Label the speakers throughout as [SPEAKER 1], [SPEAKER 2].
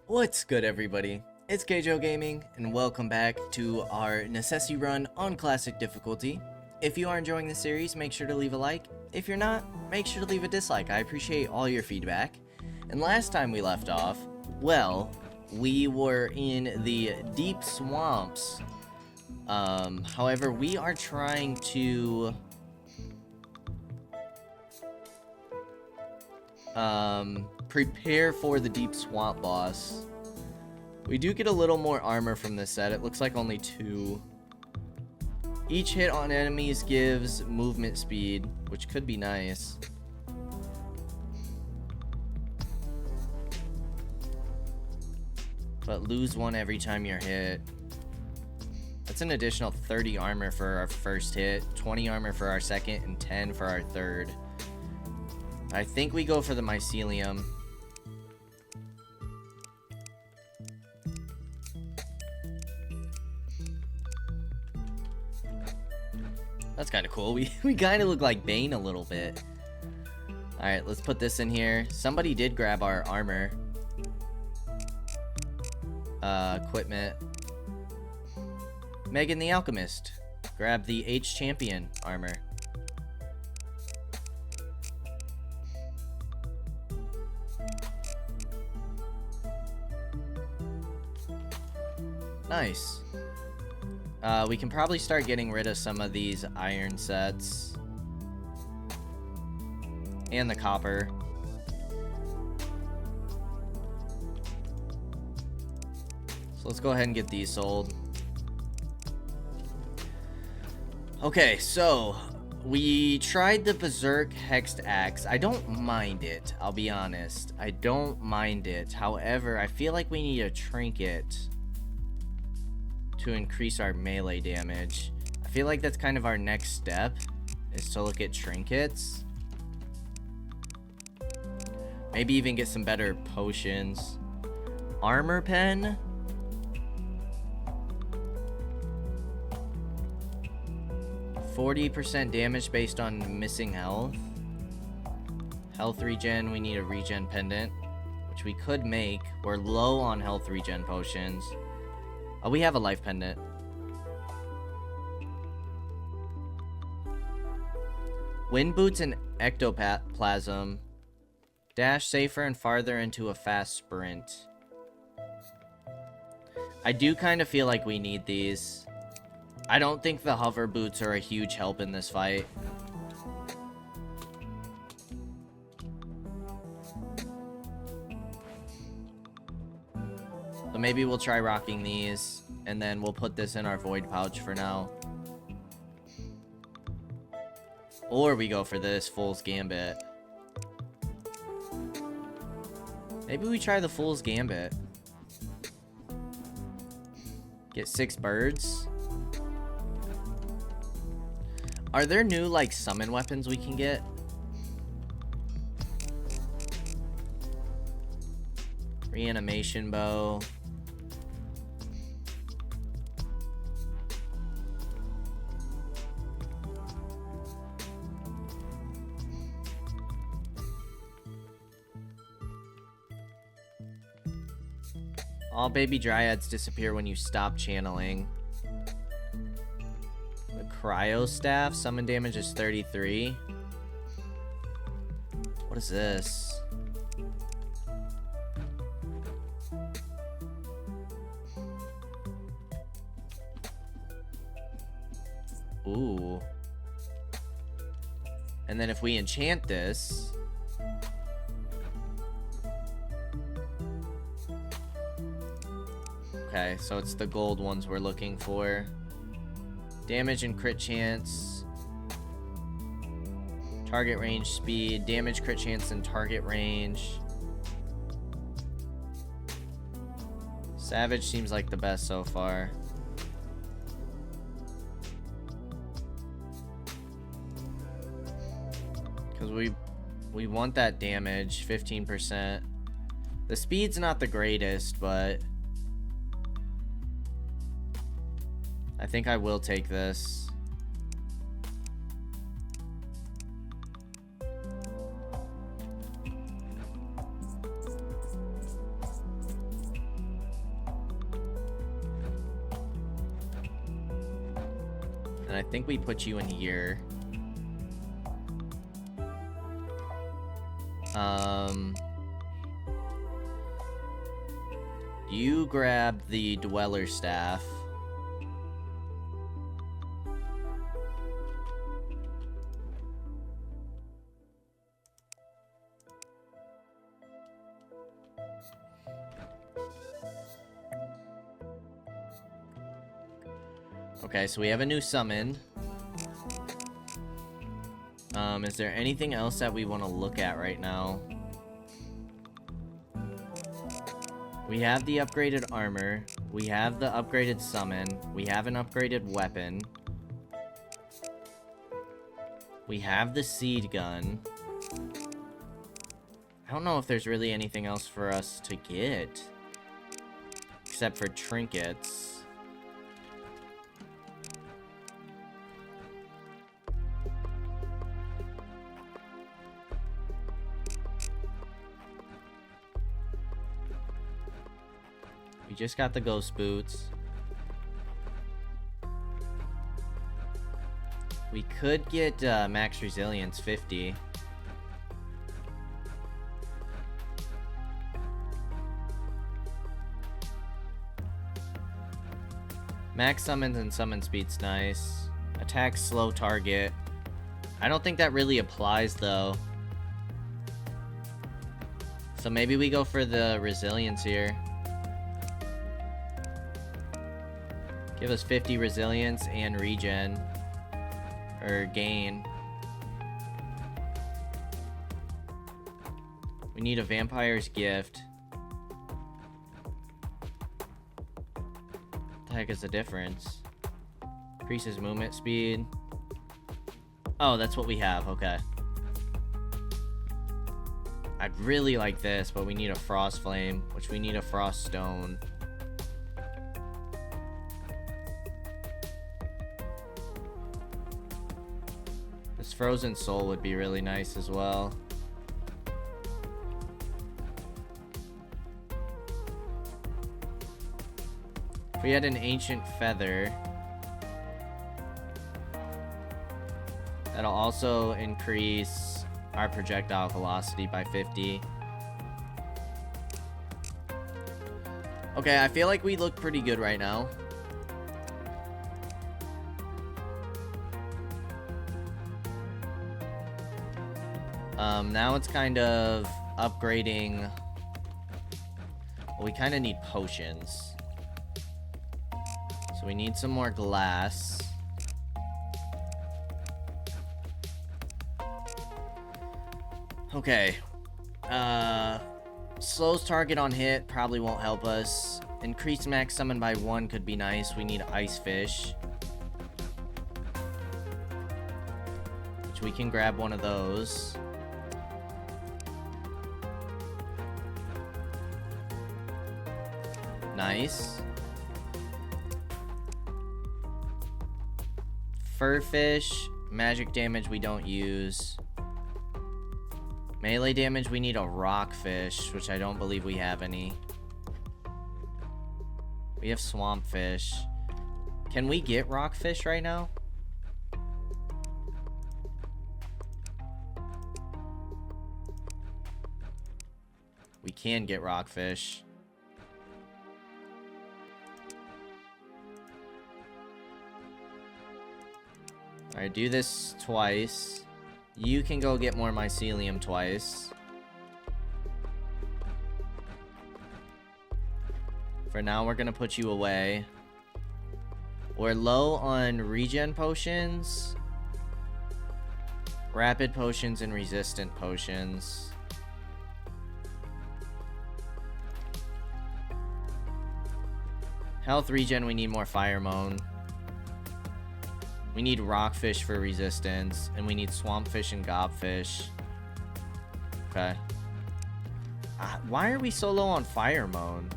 [SPEAKER 1] What's good, everybody? It's Kaige-O Gaming, and welcome back to our Necesse run on Classic difficulty. If you are enjoying the series, make sure to leave a like. If you're not, make sure to leave a dislike. I appreciate all your feedback. And last time we left off, well, we were in the deep swamps. However, we are trying to prepare for the deep swamp boss. We do get a little more armor from this set. It looks like only 2. Each hit on enemies gives movement speed, which could be nice. But lose 1 every time you're hit. That's an additional 30 armor for our first hit, 20 armor for our second, and 10 for our third. I think we go for the mycelium. That's kind of cool. We kind of look like Bane a little bit. Alright, let's put this in here. Somebody did grab our armor. Equipment. Megan the Alchemist. Grab the H Champion armor. Nice. We can probably start getting rid of some of these iron sets. And the copper. So let's go ahead and get these sold. Okay, so we tried the Berserk Hexed Axe. I don't mind it, I'll be honest. I don't mind it. However, I feel like we need a trinket to increase our melee damage. I feel like that's kind of our next step, is to look at trinkets. Maybe even get some better potions. Armor pen. %40 damage based on missing health. Health regen, we need a regen pendant, which we could make. We're low on health regen potions. Oh, we have a life pendant. Wind boots and ectoplasm. Dash safer and farther into a fast sprint. I do kind of feel like we need these. I don't think the hover boots are a huge help in this fight. So maybe we'll try rocking these, and then we'll put this in our void pouch for now. Or we go for this Fool's Gambit. Maybe we try the Fool's Gambit. Get 6 birds. Are there new, like, summon weapons we can get? Reanimation bow. All baby dryads disappear when you stop channeling. The cryo staff, summon damage is 33. What is this? Ooh. And then if we enchant this, okay, so it's the gold ones we're looking for. Damage and crit chance. Target range speed. Damage, crit chance, and target range. Savage seems like the best so far. Because we want that damage, 15%. The speed's not the greatest, but I think I will take this. And I think we put you in here. You grab the Dweller Staff. Okay, so we have a new summon. Is there anything else that we want to look at right now? We have the upgraded armor. We have the upgraded summon. We have an upgraded weapon. We have the seed gun. I don't know if there's really anything else for us to get. Except for trinkets. We just got the ghost boots. We could get max resilience 50. Max summons and summon speed's nice. Attack slow target. I don't think that really applies though. So maybe we go for the resilience here. Give us 50 resilience and regen. Or gain. We need a vampire's gift. What the heck is the difference? Increases movement speed. Oh, that's what we have. Okay. I'd really like this, but we need a frost flame, which we need a frost stone. This frozen soul would be really nice as well. If we had an ancient feather, that'll also increase our projectile velocity by 50. Okay, I feel like we look pretty good right now. Now it's kind of upgrading. Well, we kind of need potions. So we need some more glass. Okay. Slows target on hit probably won't help us. Increased max summon by 1 could be nice. We need ice fish, which we can grab one of those. Nice. Fur fish. Magic damage we don't use. Melee damage we need a rock fish, which I don't believe we have any. We have swamp fish. Can we get rock fish right now? We can get rock fish. Alright, do this twice. You can go get more mycelium twice. For now, we're gonna put you away. We're low on regen potions, rapid potions, and resistant potions. Health regen, we need more fire moan. We need rockfish for resistance, and we need swampfish and gobfish. Okay. Why are we so low on fire moan?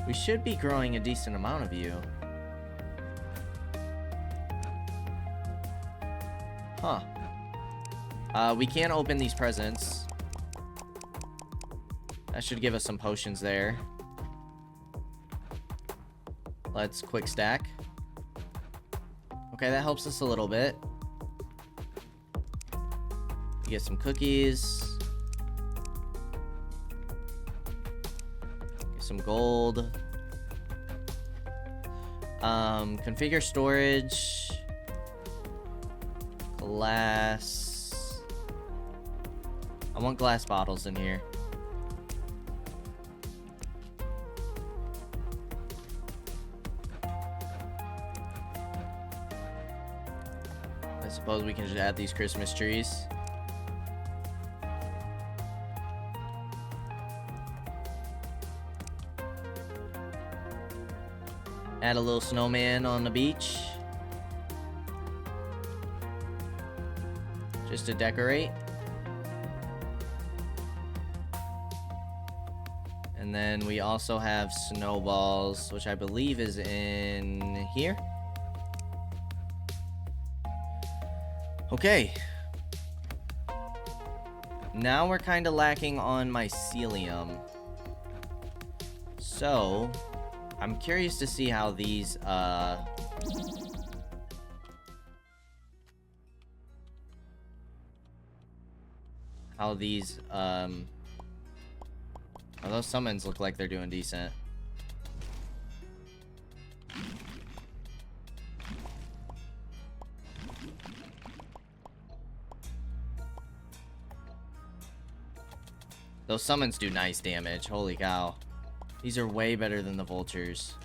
[SPEAKER 1] We should be growing a decent amount of you. Huh. We can't open these presents. That should give us some potions there. Let's quick stack. Okay, that helps us a little bit. Get some cookies. Get some gold. Configure storage. Glass. I want glass bottles in here. I suppose we can just add these Christmas trees. Add a little snowman on the beach. Just to decorate. And then we also have snowballs, which I believe is in here. Okay. Now we're kind of lacking on mycelium. So, I'm curious to see how these, oh, those summons look like they're doing decent. Those summons do nice damage. Holy cow. These are way better than the vultures.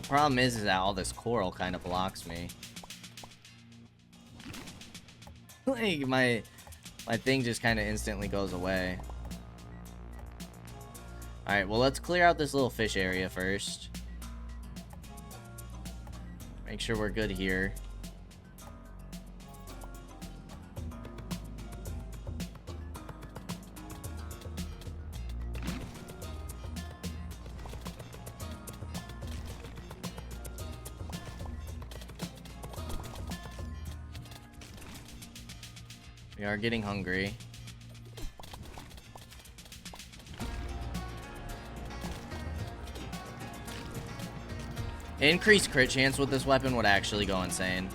[SPEAKER 1] The problem is that all this coral kind of blocks me. Like, my thing just kind of instantly goes away. Alright, well, let's clear out this little fish area first. Make sure we're good here. We are getting hungry. Increased crit chance with this weapon would actually go insane.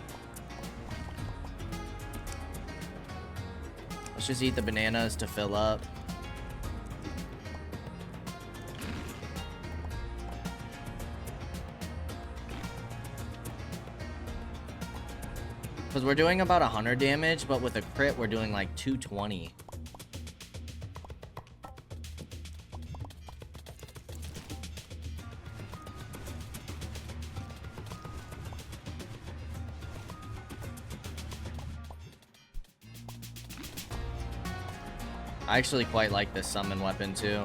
[SPEAKER 1] Let's just eat the bananas to fill up. Because we're doing about 100 damage, but with a crit, we're doing like 220. I actually quite like this summon weapon too.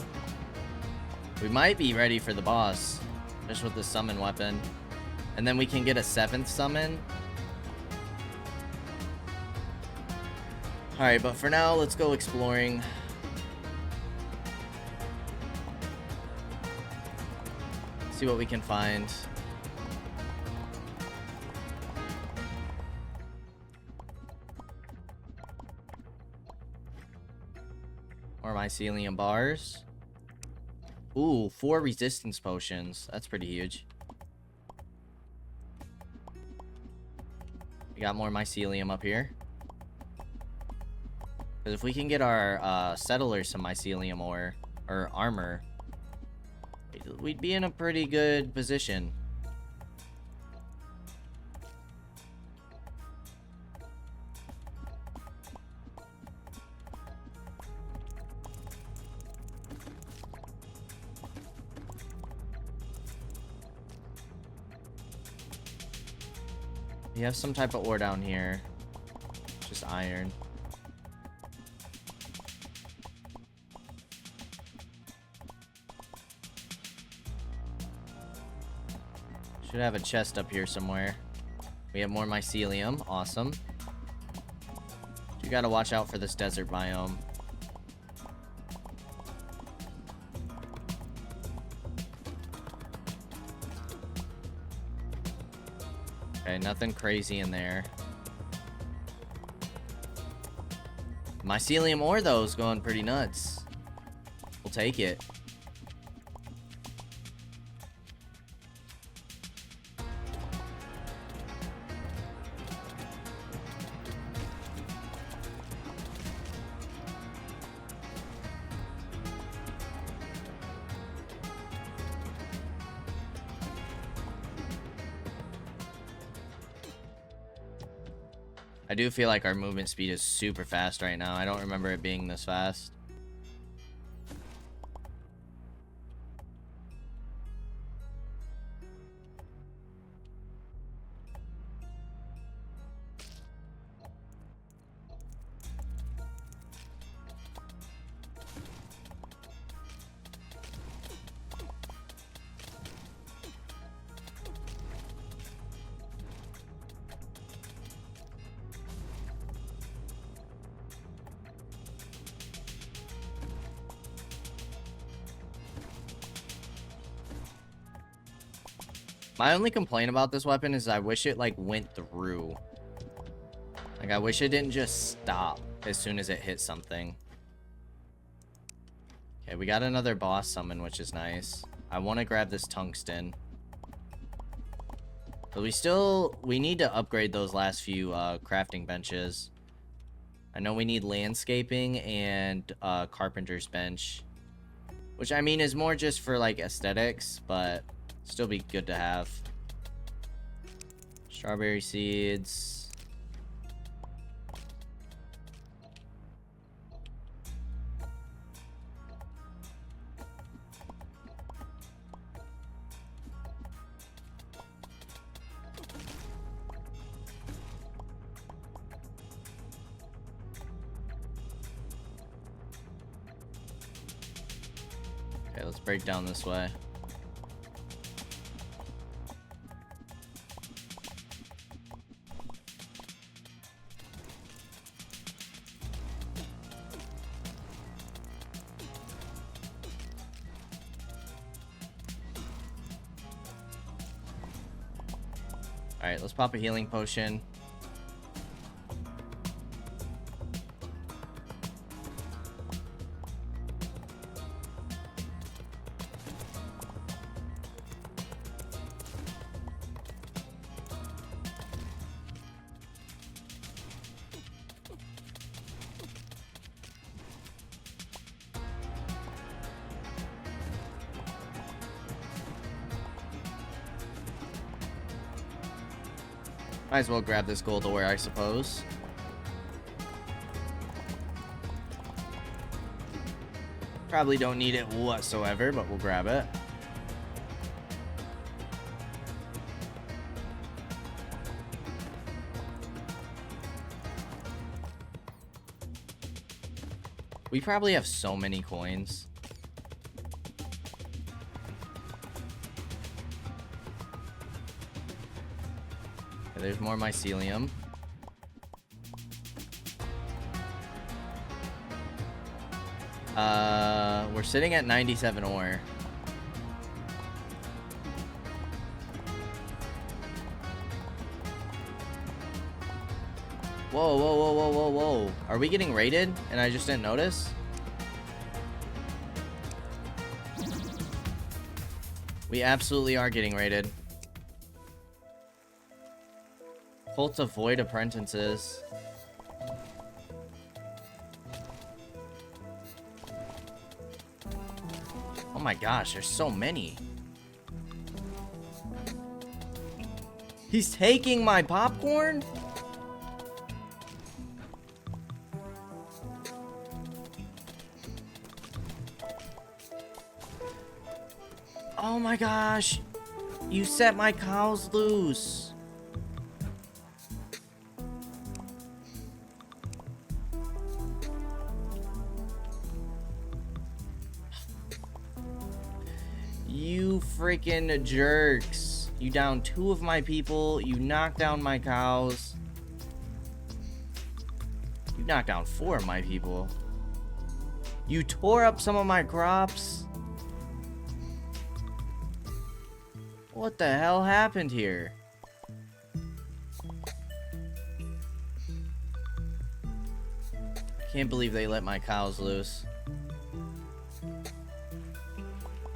[SPEAKER 1] We might be ready for the boss just with the summon weapon. And then we can get a 7th summon. Alright, but for now, let's go exploring. See what we can find. More mycelium bars. Ooh, 4 resistance potions. That's pretty huge. We got more mycelium up here. Because if we can get our settlers some mycelium ore, or armor, we'd be in a pretty good position. We have some type of ore down here. Just iron. Should have a chest up here somewhere. We have more mycelium. Awesome. You gotta watch out for this desert biome. Okay, nothing crazy in there. Mycelium ore, though, is going pretty nuts. We'll take it. I do feel like our movement speed is super fast right now. I don't remember it being this fast. My only complaint about this weapon is I wish it, like, went through. Like, I wish it didn't just stop as soon as it hit something. Okay, we got another boss summon, which is nice. I want to grab this tungsten. But we need to upgrade those last few crafting benches. I know we need landscaping and carpenter's bench. Which, I mean, is more just for, like, aesthetics, but still be good to have. Strawberry seeds. Okay, let's break down this way. Alright, let's pop a healing potion. Might as well grab this gold ore, I suppose. Probably don't need it whatsoever, but we'll grab it. We probably have so many coins. There's more mycelium. We're sitting at 97 ore. Whoa, whoa, whoa, whoa, whoa, whoa. Are we getting raided and I just didn't notice? We absolutely are getting raided. Cult of Void Apprentices. Oh my gosh, there's so many. He's taking my popcorn? Oh my gosh. You set my cows loose. You freaking jerks. You downed 2 of my people. You knocked down my cows. You knocked down 4 of my people. You tore up some of my crops. What the hell happened here? Can't believe they let my cows loose.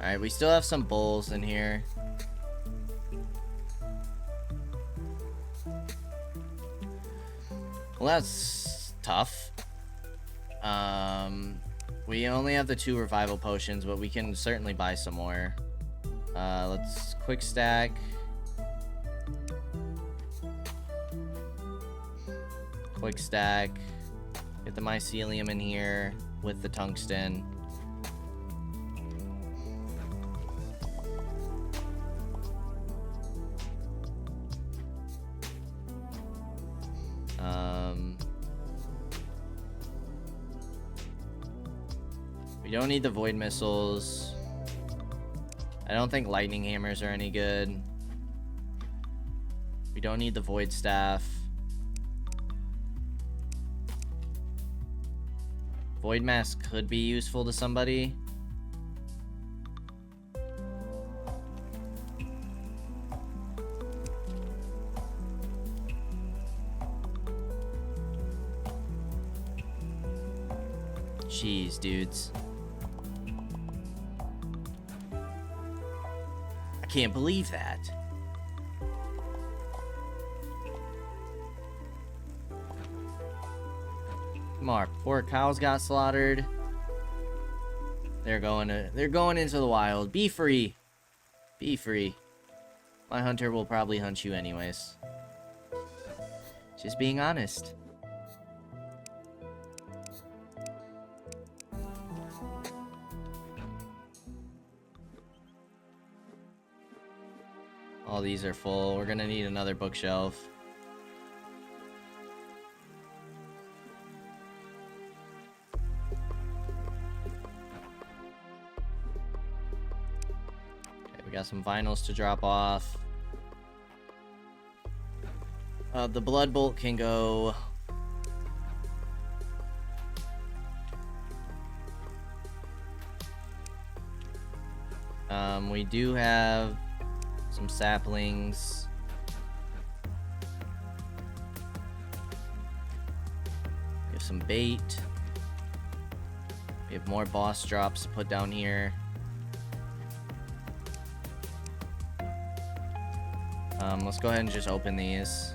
[SPEAKER 1] Alright, we still have some bulls in here. Well, that's tough. We only have the 2 revival potions, but we can certainly buy some more. Let's quick stack. Quick stack. Get the mycelium in here with the tungsten. We don't need the void missiles. I don't think lightning hammers are any good. We don't need the void staff. Void mask could be useful to somebody. Jeez, dudes. I can't believe that. Our poor cows got slaughtered. They're going into the wild. Be free. Be free. My hunter will probably hunt you anyways. Just being honest. All these are full. We're gonna need another bookshelf. Okay, we got some vinyls to drop off. The blood bolt can go. We do have some saplings. We have some bait. We have more boss drops to put down here. Let's go ahead and just open these.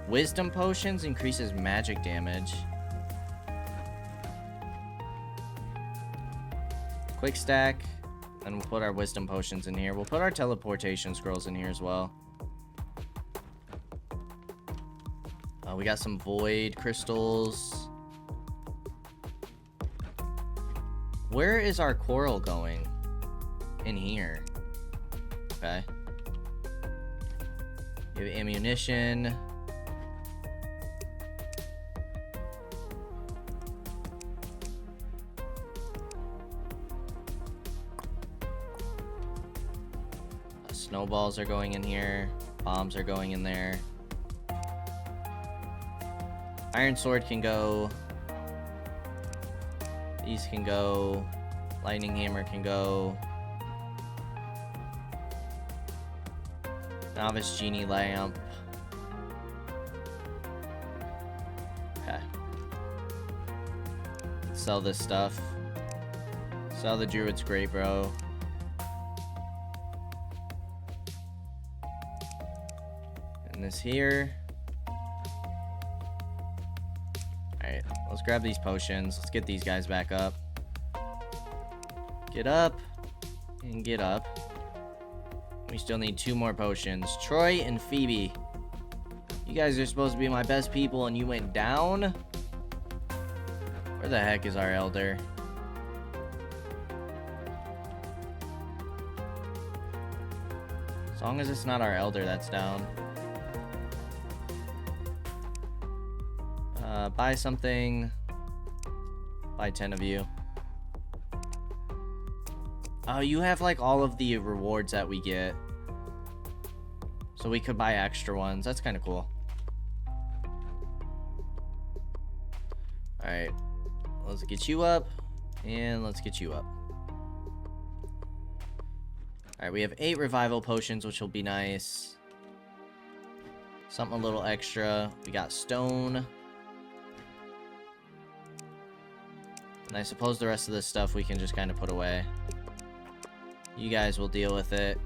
[SPEAKER 1] Wisdom potions increases magic damage. Quick stack. And we'll put our wisdom potions in here. We'll put our teleportation scrolls in here as well. We got some void crystals. Where is our coral going? In here. Okay. We have ammunition. Snowballs are going in here. Bombs are going in there. Iron sword can go. These can go. Lightning hammer can go. Novice genie lamp. Okay. Sell this stuff. Sell the druid's great, bro. This here. Alright, let's grab these potions. Let's get these guys back up. Get up. And get up. We still need 2 more potions. Troy and Phoebe. You guys are supposed to be my best people and you went down? Where the heck is our elder? As long as it's not our elder that's down. Buy something. Buy 10 of you. Oh, you have like all of the rewards that we get. So we could buy extra ones. That's kind of cool. Alright. Let's get you up. And let's get you up. Alright, we have 8 revival potions, which will be nice. Something a little extra. We got stone. And I suppose the rest of this stuff we can just kind of put away. You guys will deal with it.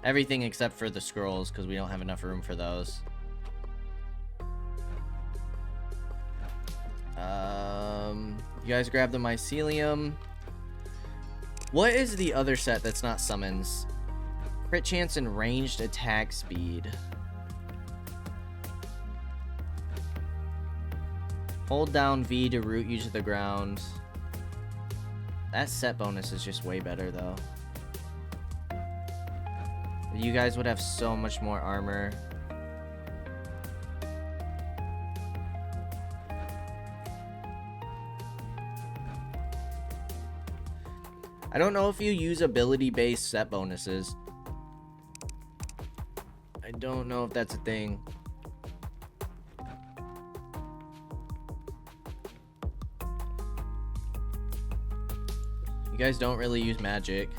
[SPEAKER 1] Everything except for the scrolls, because we don't have enough room for those. You guys grab the mycelium. What is the other set that's not summons? Crit chance and ranged attack speed. Hold down V to root you to the ground. That set bonus is just way better though. You guys would have so much more armor. I don't know if you use ability-based set bonuses. I don't know if that's a thing. You guys don't really use magic.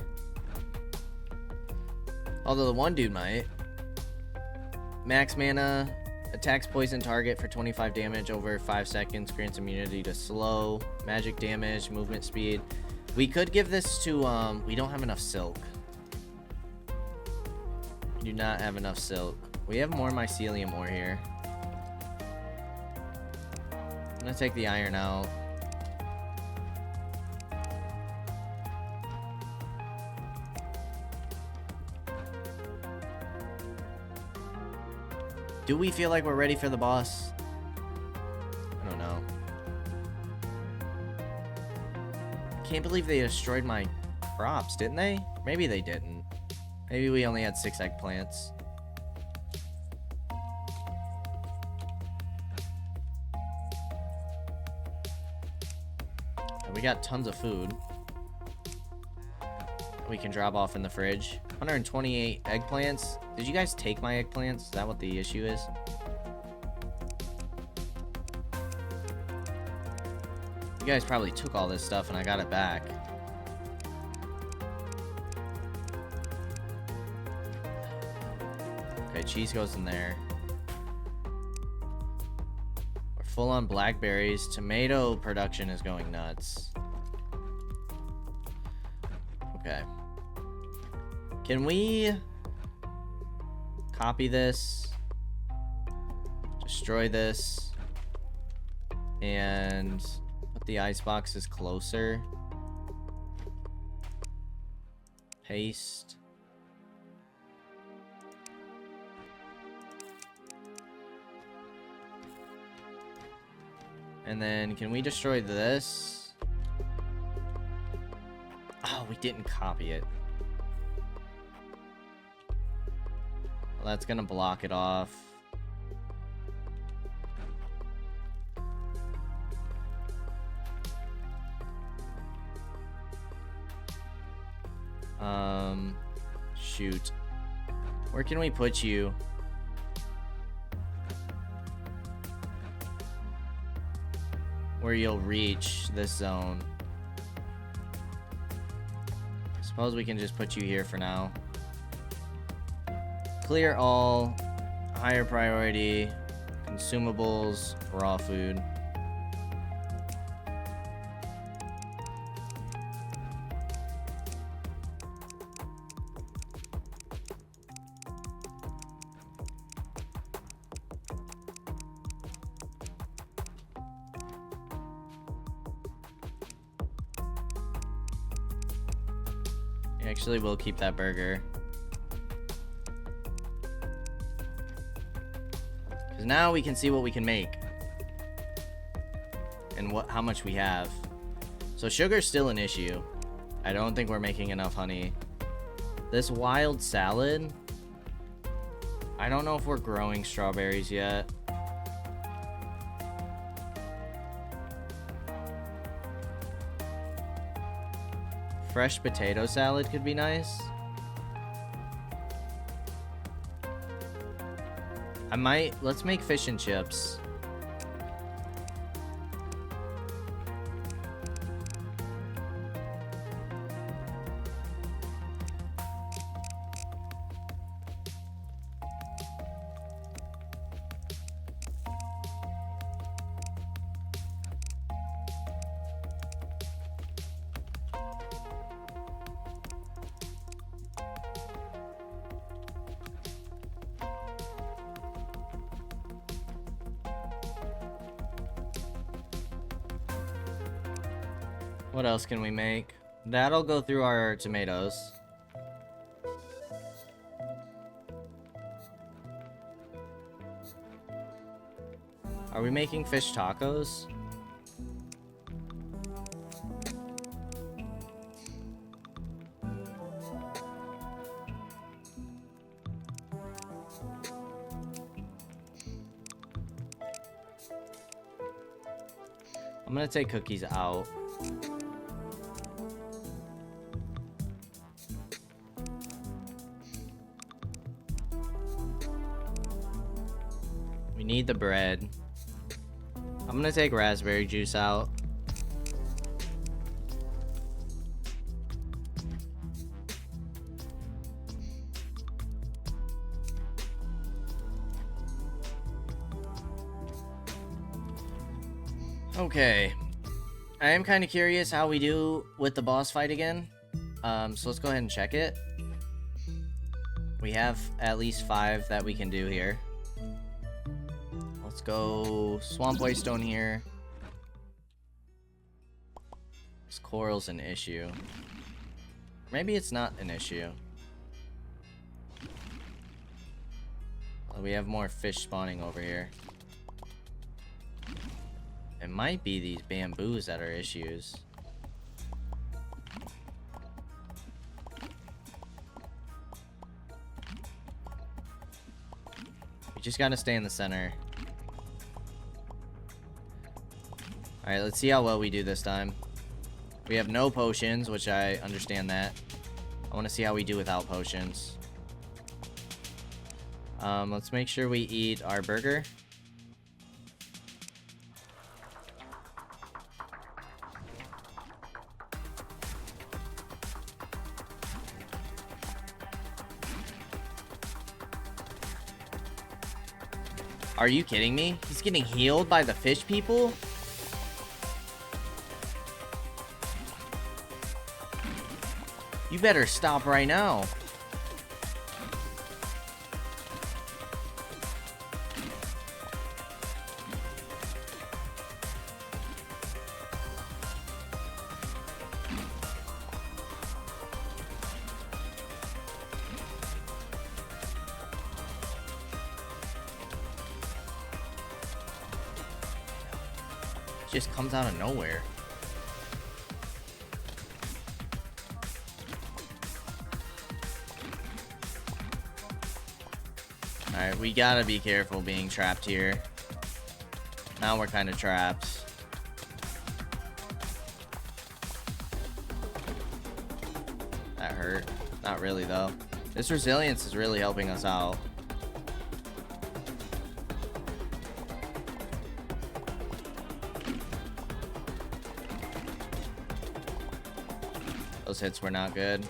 [SPEAKER 1] Although the one dude might. Max mana. Attacks poison target for 25 damage over 5 seconds. Grants immunity to slow. Magic damage. Movement speed. We could give this to, we don't have enough silk. We do not have enough silk. We have more mycelium ore here. I'm gonna take the iron out. Do we feel like we're ready for the boss? I don't know. Can't believe they destroyed my crops, didn't they? Maybe they didn't. Maybe we only had 6 eggplants. And we got tons of food. We can drop off in the fridge. 128 eggplants. Did you guys take my eggplants? Is that what the issue is? You guys probably took all this stuff and I got it back. Okay, cheese goes in there. We're full on blackberries. Tomato production is going nuts. Okay. Can we copy this? Destroy this. And put the ice boxes closer. Paste. And then can we destroy this? Oh, we didn't copy it. Well, that's gonna block it off. Shoot. Where can we put you? Where you'll reach this zone. Suppose we can just put you here for now. Clear all. Higher priority. Consumables. Raw food. Actually, we'll keep that burger. Because now we can see what we can make. And how much we have. So sugar's still an issue. I don't think we're making enough honey. This wild salad. I don't know if we're growing strawberries yet. Fresh potato salad could be nice. Let's make fish and chips. What else can we make? That'll go through our tomatoes. Are we making fish tacos? I'm gonna take cookies out. We need the bread. I'm gonna take raspberry juice out. Okay. I am kind of curious how we do with the boss fight again. So let's go ahead and check it. We have at least 5 that we can do here. Let's go Swamp Waystone here. This coral's an issue. Maybe it's not an issue. Well, we have more fish spawning over here. It might be these bamboos that are issues. We just gotta stay in the center. Alright, let's see how well we do this time. We have no potions, which I understand that. I want to see how we do without potions. Let's make sure we eat our burger. Are you kidding me? He's getting healed by the fish people? You better stop right now. Just comes out of nowhere. Alright, we gotta be careful being trapped here. Now we're kind of trapped. That hurt. Not really, though. This resilience is really helping us out. Those hits were not good.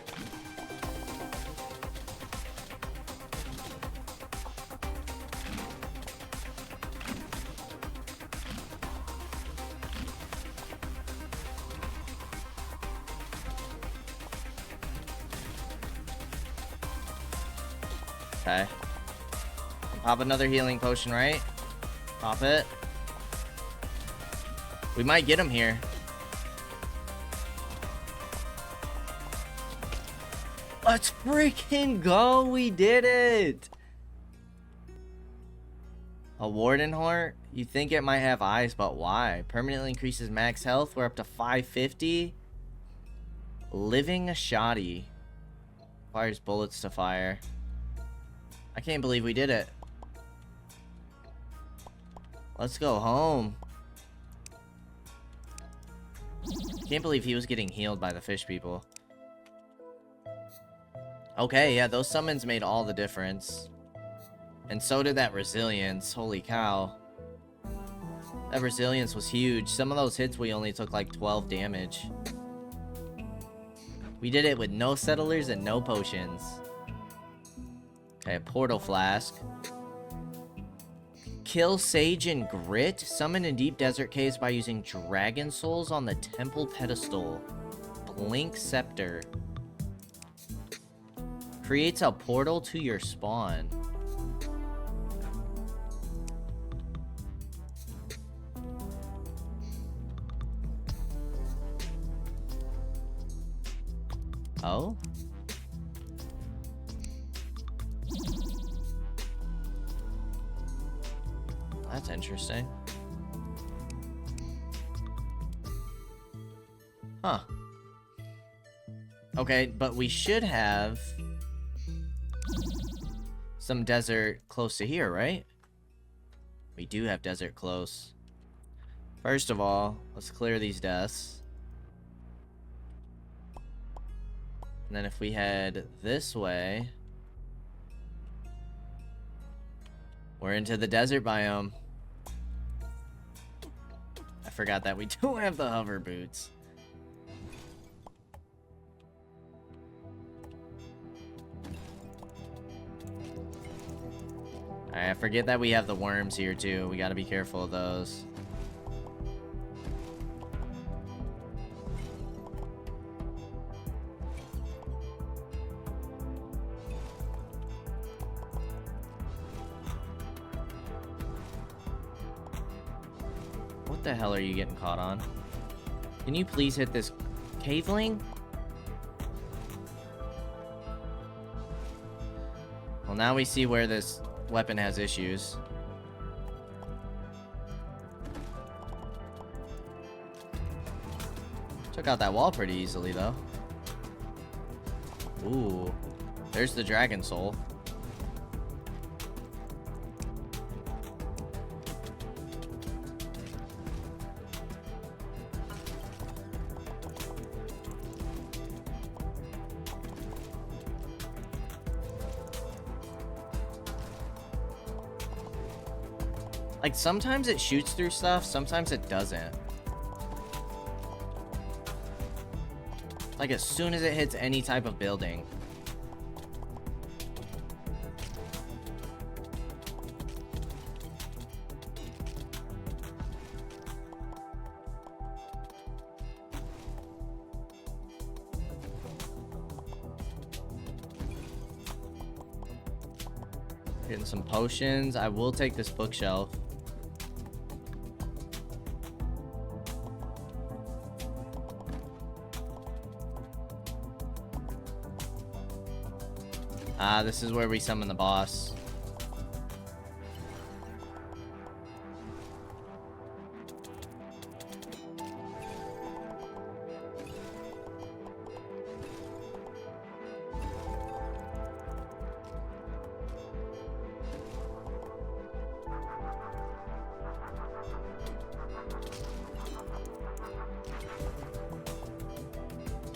[SPEAKER 1] Okay. Pop another healing potion, right? Pop it. We might get him here. Let's freaking go! We did it! A Warden Heart? You think it might have eyes, but why? Permanently increases max health. We're up to 550. Living Shoddy. Fires bullets to fire. I can't believe we did it. Let's go home. Can't believe he was getting healed by the fish people. Okay, yeah, those summons made all the difference. And so did that resilience. Holy cow. That resilience was huge. Some of those hits we only took like 12 damage. We did it with no settlers and no potions. Okay, portal flask. Kill Sage and Grit. Summon in deep desert caves by using dragon souls on the temple pedestal. Blink Scepter. Creates a portal to your spawn. That's interesting. Huh. Okay, but we should have some desert close to here, right? We do have desert close. First of all, let's clear these deaths. And then if we head this way, we're into the desert biome. I forgot that we do have the hover boots. Alright, I forget that we have the worms here too. We gotta be careful of those. What the hell are you getting caught on? Can you please hit this caveling? Well, now we see where this weapon has issues. Took out that wall pretty easily, though. Ooh. There's the dragon soul. Like, sometimes it shoots through stuff, sometimes it doesn't. Like, as soon as it hits any type of building. Getting some potions. I will take this bookshelf. Ah, this is where we summon the boss.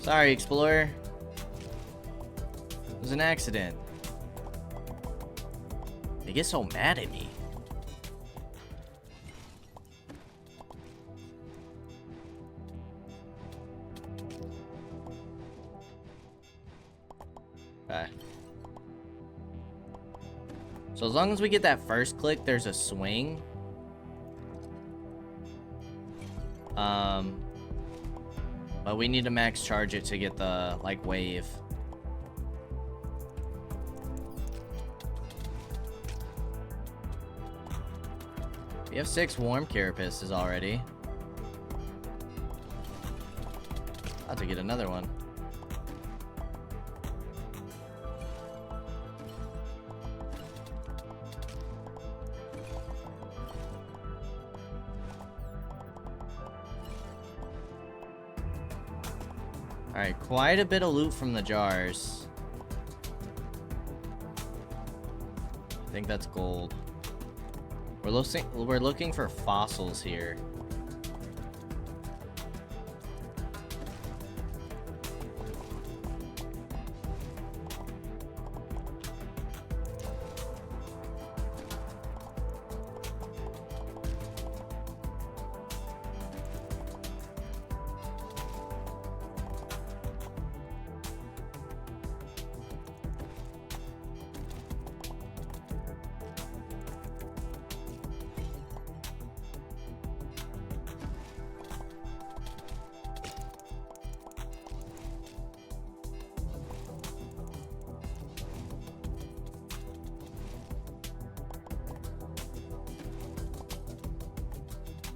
[SPEAKER 1] Sorry, Explorer. It was an accident. They get so mad at me. Okay. So as long as we get that first click, there's a swing. But we need to max charge it to get the, like, wave. We have 6 warm carapaces already. I'll have to get another one. Alright, quite a bit of loot from the jars. I think that's gold. We're looking for fossils here.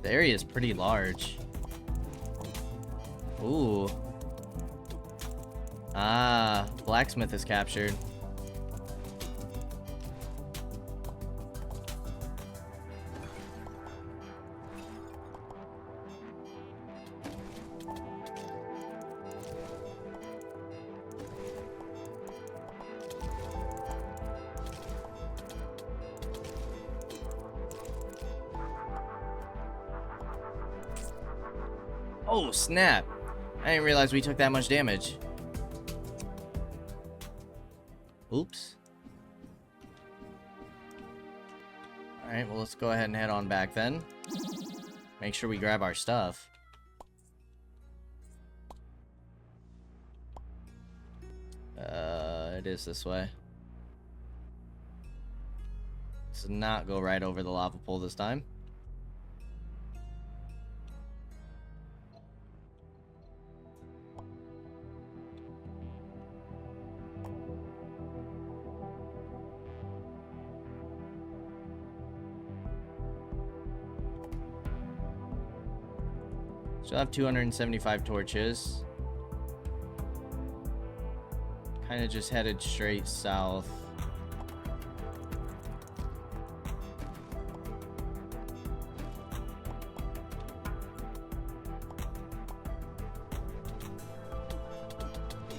[SPEAKER 1] The area is pretty large. Ooh. Ah, blacksmith is captured. Oh, snap. I didn't realize we took that much damage. Oops. Alright, well, let's go ahead and head on back then. Make sure we grab our stuff. It is this way. Let's not go right over the lava pool this time. So I have 275 torches. Kind of just headed straight south.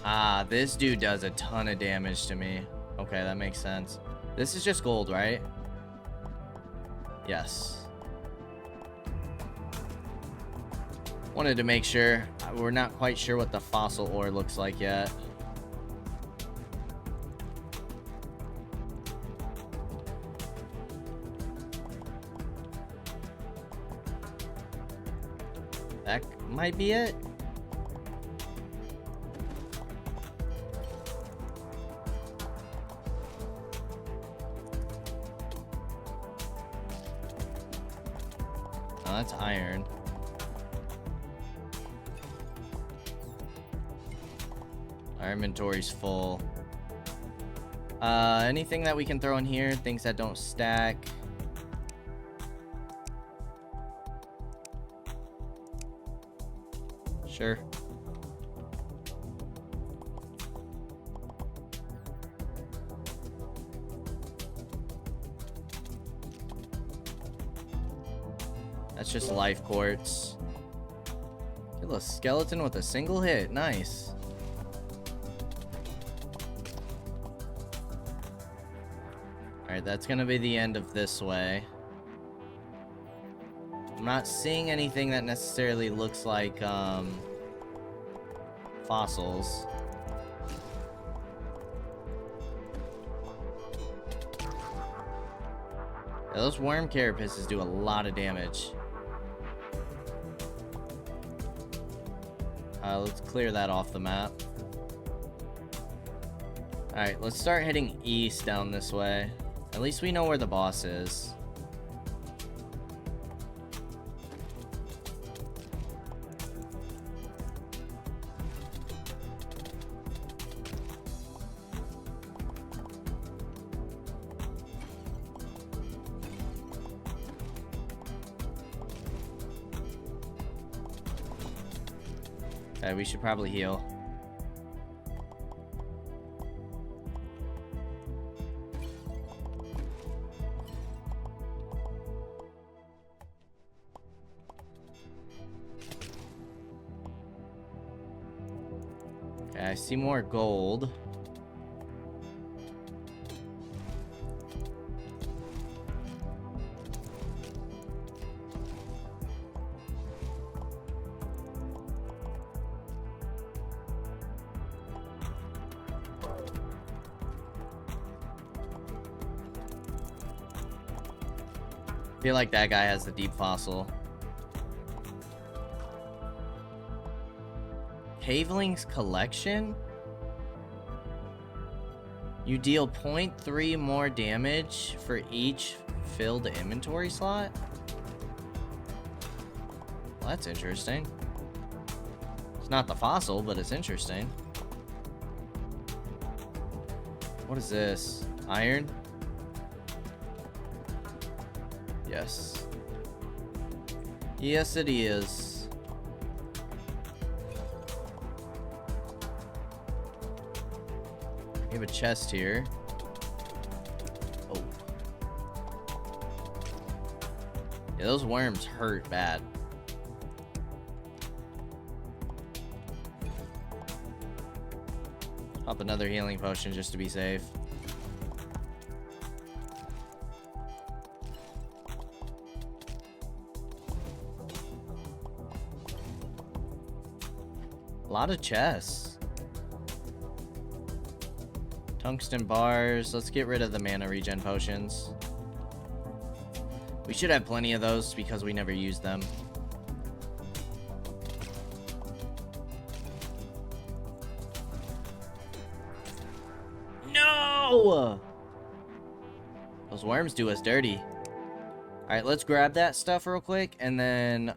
[SPEAKER 1] Ah, this dude does a ton of damage to me. Okay, that makes sense. This is just gold, right? Yes. Wanted to make sure. We're not quite sure what the fossil ore looks like yet. That might be it. Oh, that's iron. Our inventory's full. Anything that we can throw in here, things that don't stack. Sure. That's just life quartz. Kill a skeleton with a single hit. Nice. Alright, that's gonna be the end of this way. I'm not seeing anything that necessarily looks like fossils. Yeah, those worm carapaces do a lot of damage. Let's clear that off the map. Alright, let's start heading east down this way. At least we know where the boss is. Okay, we should probably heal. Okay, I see more gold. I feel like that guy has the deep fossil. Caveling's collection? You deal 0.3 more damage for each filled inventory slot? Well, that's interesting. It's not the fossil, but it's interesting. What is this? Iron? Yes. Yes, it is. We have a chest here. Oh. Yeah, those worms hurt bad. Pop another healing potion just to be safe. lot of chests. Tungsten bars. Let's get rid of the mana regen potions. We should have plenty of those because we never use them. No! Those worms do us dirty. Alright, let's grab that stuff real quick, and then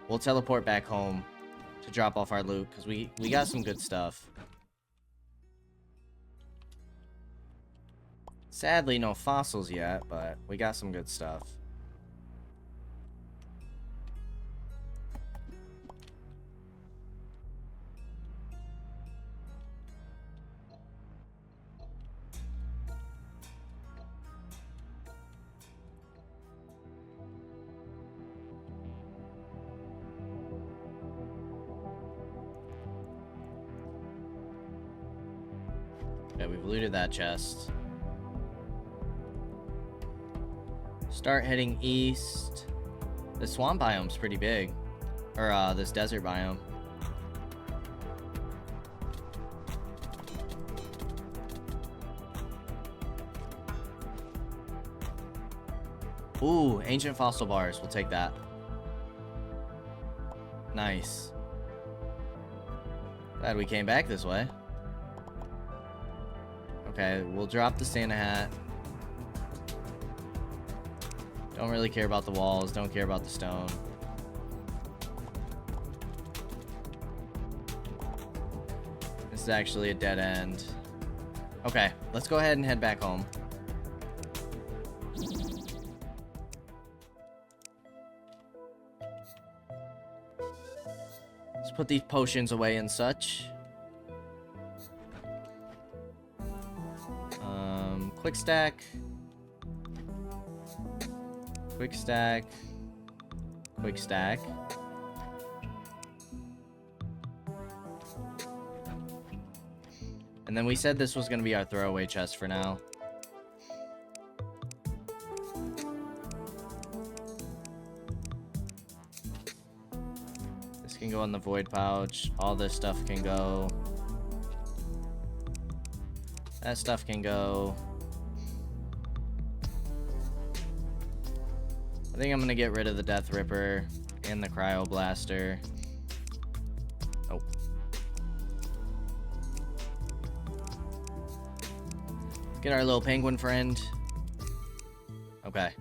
[SPEAKER 1] we'll teleport back home to drop off our loot, because we got some good stuff. Sadly, no fossils yet, but we got some good stuff. Okay, we've looted that chest. Start heading east. The swamp biome's pretty big. Or, this desert biome. Ooh, ancient fossil bars. We'll take that. Nice. Glad we came back this way. Okay, we'll drop the Santa hat. Don't really care about the walls, don't care about the stone. This is actually a dead end. Okay, let's go ahead and head back home. Let's put these potions away and such. Quick stack. Quick stack. Quick stack. And then we said this was going to be our throwaway chest for now. This can go in the void pouch. All this stuff can go. That stuff can go. I think I'm gonna get rid of the Death Ripper and the Cryo Blaster. Oh. Get our little penguin friend. Okay.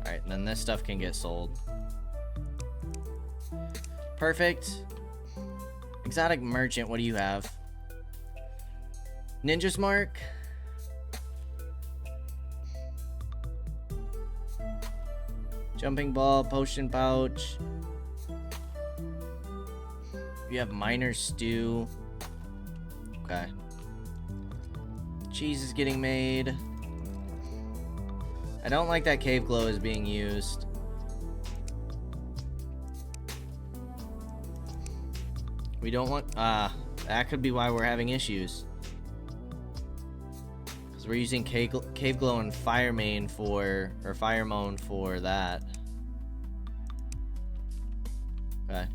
[SPEAKER 1] Alright, and then this stuff can get sold. Perfect. Exotic merchant, what do you have? Ninja's mark. Jumping ball, potion pouch. You have miner stew. Okay. Cheese is getting made. I don't like that cave glow is being used. We don't want, that could be why we're having issues. Because we're using cave glow and fire main for, or fire moan for that. Okay.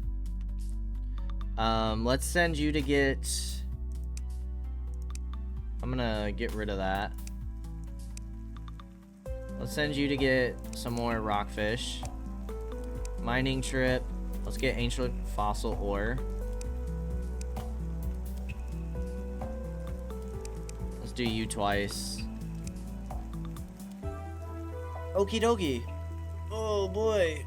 [SPEAKER 1] Let's send you to get, I'm gonna get rid of that. Let's send you to get some more rockfish. Mining trip. Let's get ancient fossil ore. Let's do you twice. Okie dokie. Oh boy.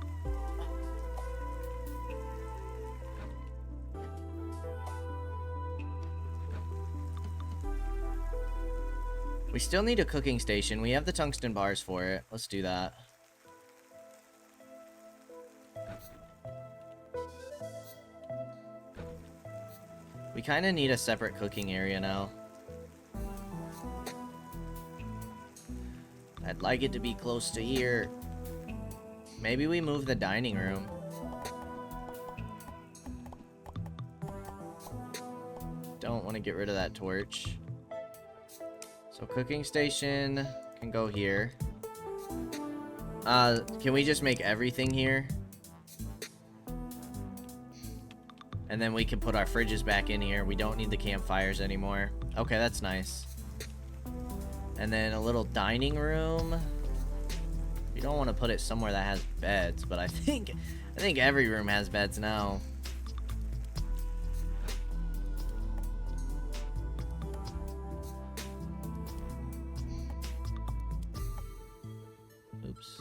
[SPEAKER 1] We still need a cooking station. We have the tungsten bars for it. Let's do that. We kind of need a separate cooking area now. I'd like it to be close to here. Maybe we move the dining room. want to get rid of that torch. So cooking station can go here. Can we just make everything here? And then we can put our fridges back in here. We don't need the campfires anymore. Okay, that's nice. And then a little dining room. You don't want to put it somewhere that has beds, but I think every room has beds now. Oops.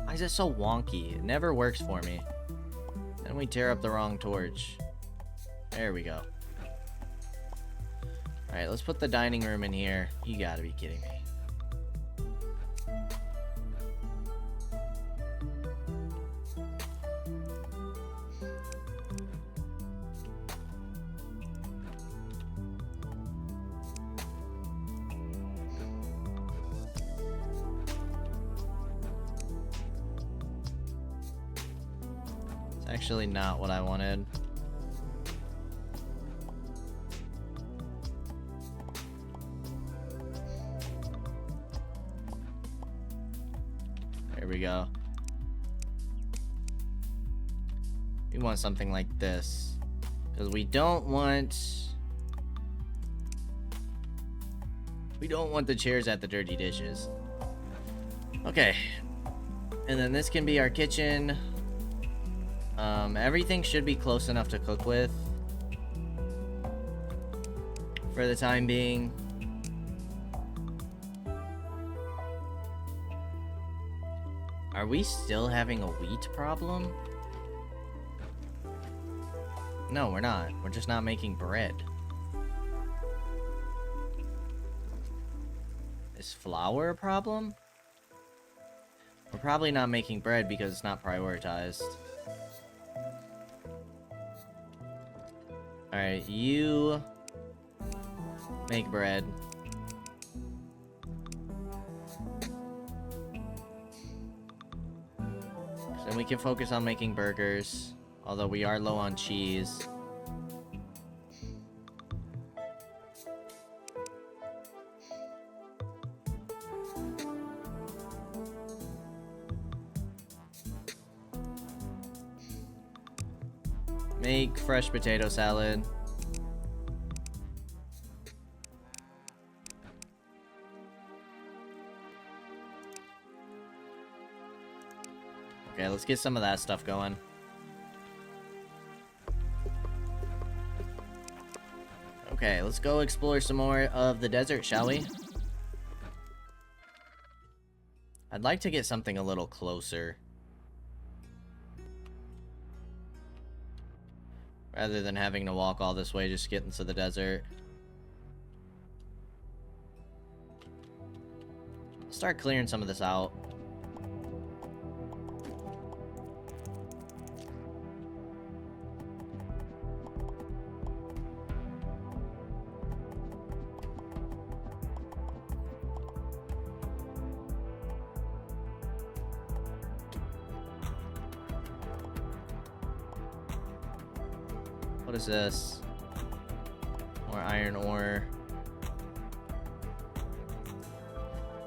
[SPEAKER 1] Why is it so wonky? It never works for me. Then we tear up the wrong torch. There we go. Alright, let's put the dining room in here. You gotta be kidding me. Actually not what I wanted. There we go. We want something like this. Because we don't want the chairs at the dirty dishes. Okay. And then this can be our kitchen. Everything should be close enough to cook with for the time being. Are we still having a wheat problem? No, we're not. We're just not making bread. Is flour a problem? We're probably not making bread because it's not prioritized. Alright, you make bread. So we can focus on making burgers, although we are low on cheese. Make fresh potato salad. Okay, let's get some of that stuff going. Okay, let's go explore some more of the desert, shall we? I'd like to get something a little closer, rather than having to walk all this way just to get into the desert. Start clearing some of this out. What is this? More iron ore.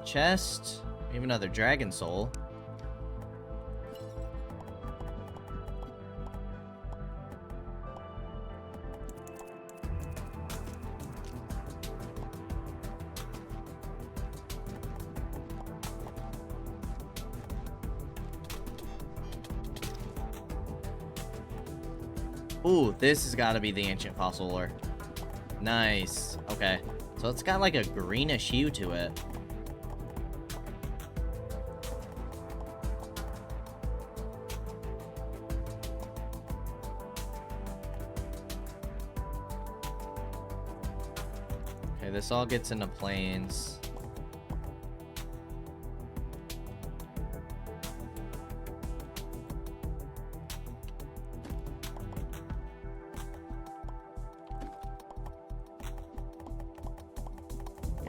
[SPEAKER 1] Chest. We have another dragon soul. Ooh, this has got to be the ancient fossil ore. Nice. Okay. So it's got like a greenish hue to it. Okay, this all gets into plains.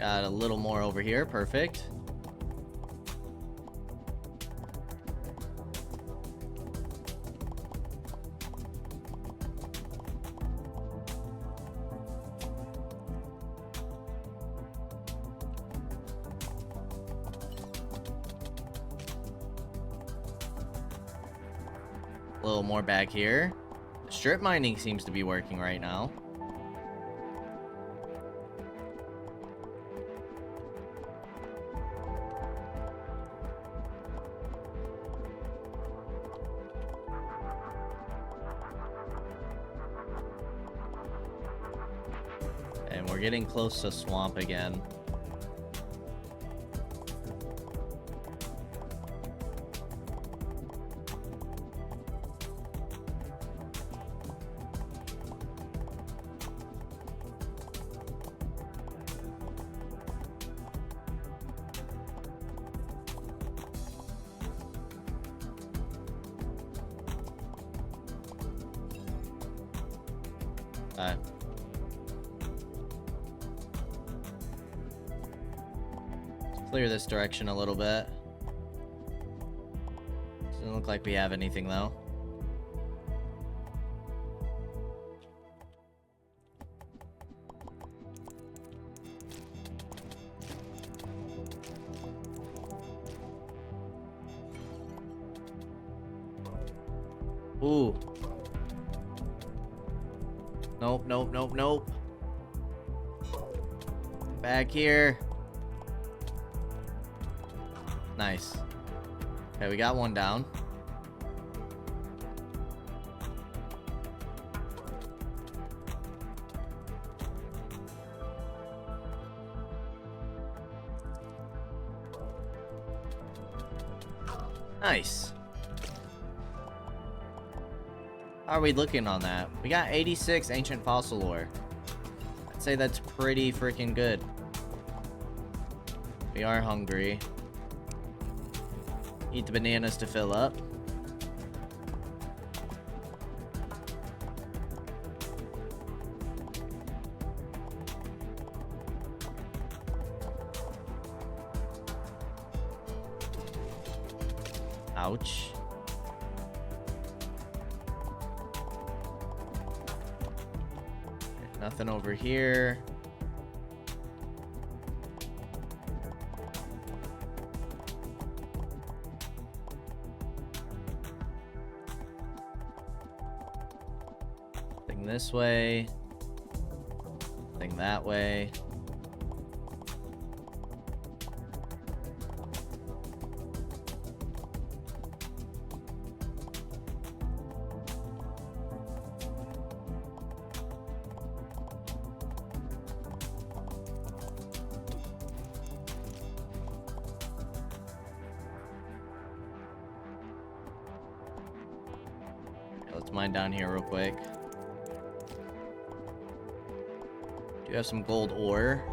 [SPEAKER 1] Got a little more over here. Perfect. A little more back here. Strip mining seems to be working right now. And we're getting close to swamp again. Clear this direction a little bit. Doesn't look like we have anything though. Ooh. Nope, nope, nope, nope. Back here. Nice. Okay, we got one down. Nice. How are we looking on that? We got 86 ancient fossil ore. I'd say that's pretty freaking good. We are hungry. Eat the bananas to fill up. Ouch. Nothing over here. Thing this way. Thing that way. Let's mine down here real quick. Do you have some gold ore?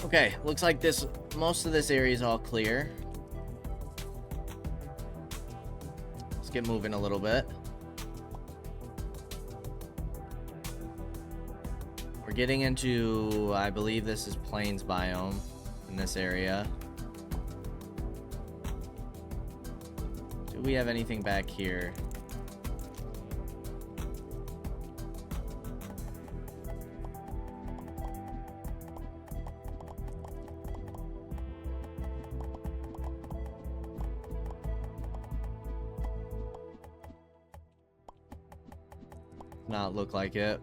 [SPEAKER 1] Okay, looks like most of this area is all clear. Let's get moving a little bit. We're getting into, I believe this is plains biome in this area. Do we have anything back here? Not look like it.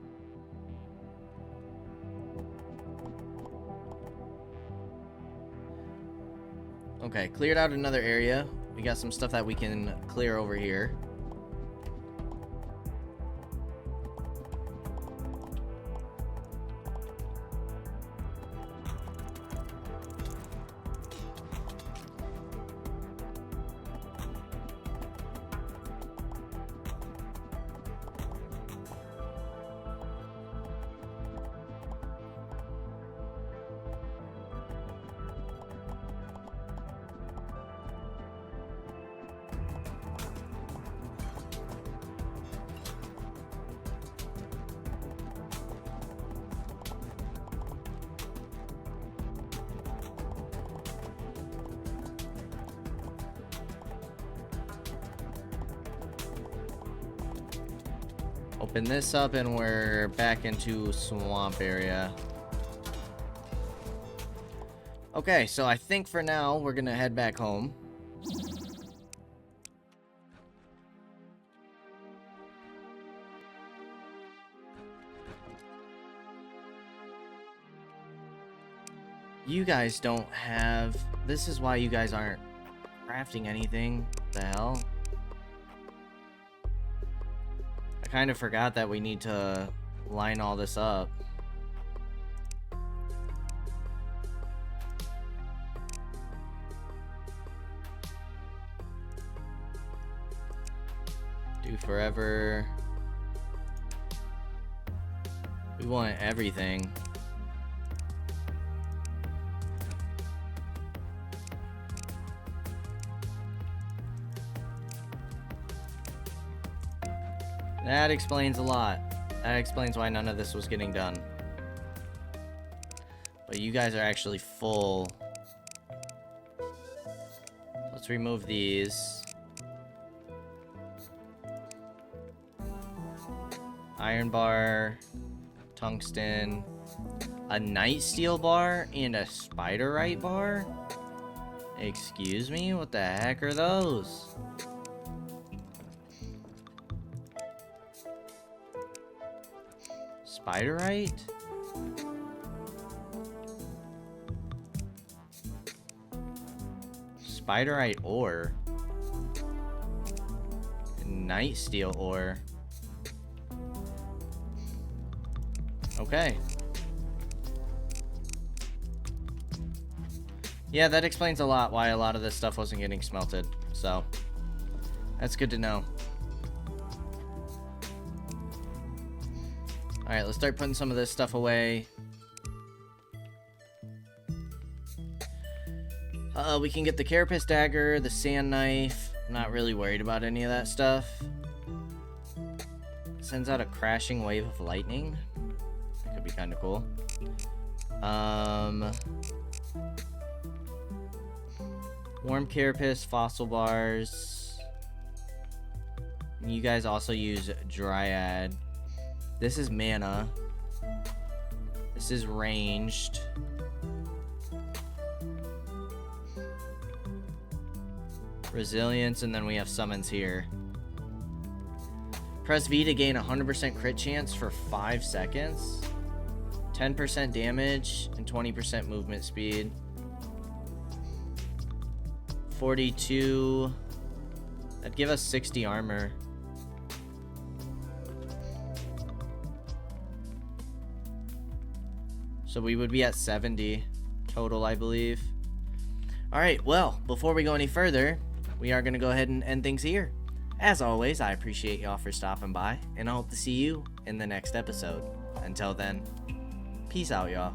[SPEAKER 1] Okay, cleared out another area. We got some stuff that we can clear over here. Open this up and we're back into swamp area. Okay, so I think for now we're gonna head back home. You guys don't have... This is why you guys aren't crafting anything. What the hell? I kind of forgot that we need to line all this up. Do forever. We want everything. That explains a lot. That explains why none of this was getting done. But you guys are actually full. Let's remove these. Iron bar, tungsten, a night steel bar, and a spiderite bar? Excuse me? What the heck are those? Spiderite? Spiderite ore. Night steel ore. Okay. Yeah, that explains a lot why a lot of this stuff wasn't getting smelted. So, that's good to know. Alright, let's start putting some of this stuff away. We can get the carapace dagger, the sand knife. I'm not really worried about any of that stuff. Sends out a crashing wave of lightning. That could be kind of cool. Warm carapace, fossil bars. You guys also use dryad. This is mana. This is ranged. Resilience, and then we have summons here. Press V to gain 100% crit chance for 5 seconds. 10% damage and 20% movement speed. 42. That'd give us 60 armor. So we would be at 70 total, I believe. Alright, well, before we go any further, we are going to go ahead and end things here. As always, I appreciate y'all for stopping by, and I hope to see you in the next episode. Until then, peace out, y'all.